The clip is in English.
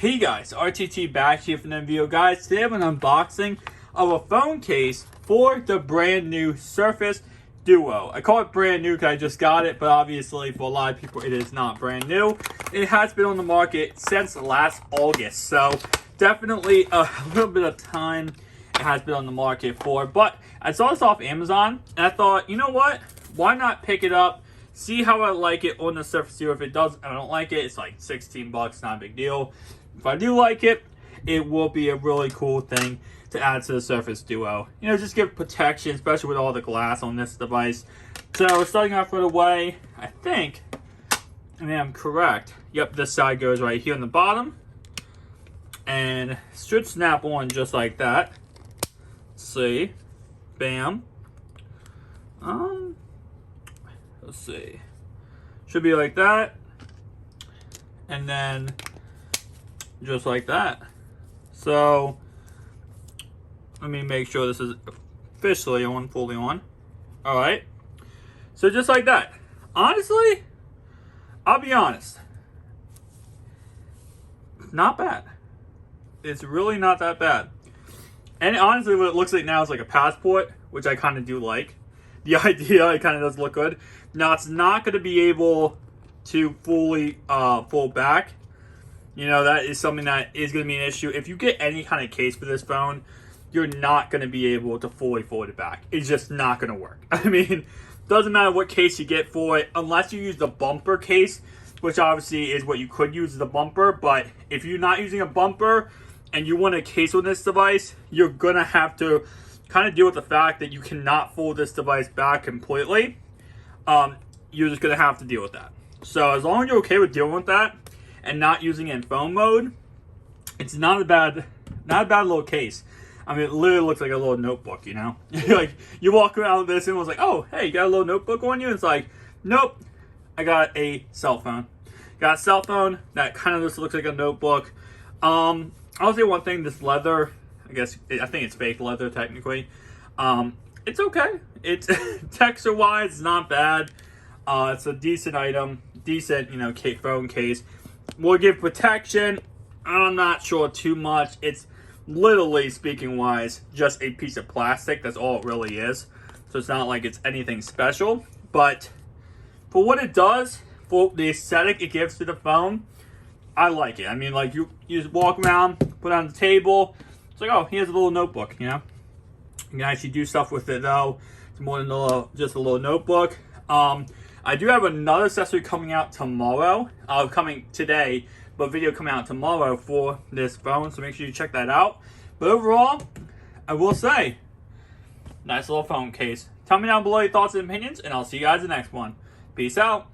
Hey guys, RTT back here for another video. Guys, today I have an unboxing of a phone case for the brand new Surface Duo. I call it brand new because I just got it, but obviously for a lot of people it is not brand new. It has been on the market since last August, so definitely a little bit of time it has been on the market for. But I saw this off Amazon and I thought, you know what? Why not pick it up? See how I like it on the Surface Duo. If it does, I don't like it, it's like 16 bucks, not a big deal. If I do like it, it will be a really cool thing to add to the Surface Duo. You know, just give protection, especially with all the glass on this device. So starting off right away, I think, I mean, I'm correct. Yep, this side goes right here on the bottom. And should snap on just like that. Let's see. Bam. Let's see. Should be like that. And then just like that. So let me make sure this is officially on, fully on. All right. So just like that. Honestly, I'll be honest. Not bad. It's really not that bad. And honestly, what it looks like now is like a passport, which I kind of do like. The idea, it kind of does look good. Now, it's not going to be able to fully fold back. You know, that is something that is going to be an issue. If you get any kind of case for this phone, you're not going to be able to fully fold it back. It's just not going to work. I mean, doesn't matter what case you get for it, unless you use the bumper case, which obviously is what you could use, the bumper. But if you're not using a bumper and you want a case on this device, you're going to have to kind of deal with the fact that you cannot fold this device back completely. You're just going to have to deal with that. So as long as you're okay with dealing with that and not using it in phone mode, it's not a bad little case. I mean, it literally looks like a little notebook, you know? Like, you walk around with this and it was like, oh, hey, you got a little notebook on you? And it's like, nope, I got a cell phone. Got a cell phone that kind of just looks like a notebook. I'll say one thing, this leather, I think it's fake leather technically. It's okay. It's texture-wise, it's not bad. It's a decent item, decent, you know, phone case. Will give protection. I'm not sure too much. It's literally, speaking wise, just a piece of plastic. That's all it really is. So it's not like it's anything special. But for what it does, for the aesthetic it gives to the phone, I like it. I mean, like, you just walk around, put it on the table. It's like, oh, here's a little notebook, you know? You can actually do stuff with it, though. It's more than just a little notebook. I do have another accessory coming out tomorrow. Coming today, but video coming out tomorrow for this phone. So make sure you check that out. But overall, I will say, nice little phone case. Tell me down below your thoughts and opinions, and I'll see you guys in the next one. Peace out.